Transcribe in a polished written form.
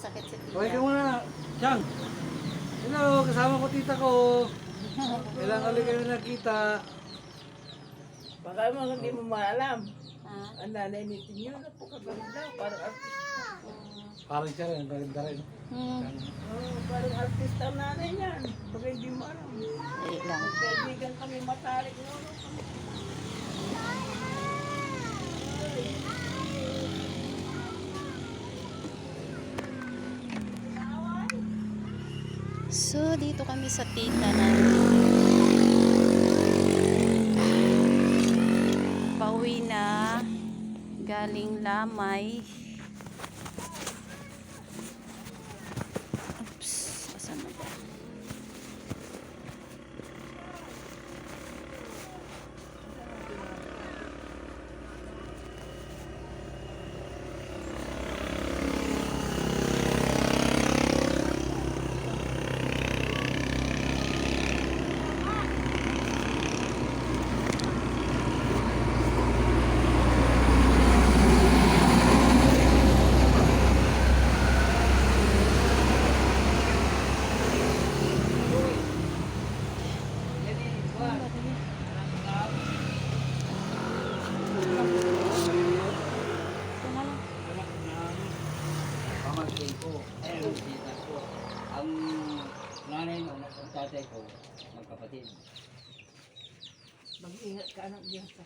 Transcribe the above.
sakit sa tita. Okay ka muna. Chang. Hello, kasama ko tita ko. Kailangan ulit kayo nakita. Baka mo hindi mo maalam. Ah, Ang nanay ni Tinyo, napakaganda. Parang artista. Parang siya rin, maganda rin. hmm. Parang artista ang nanay niyan. Baka hindi mo alam. Dali lang. Kaibigan kami matalik noon. So, dito kami sa tita namin. Pauwi na. Galing Lamay. Oops. Asan na ba? Pamangkin ko, ang tita ko, ang nanay mo, ang tatay ko, magkapatid. Mag-ingat ka anak diyan sa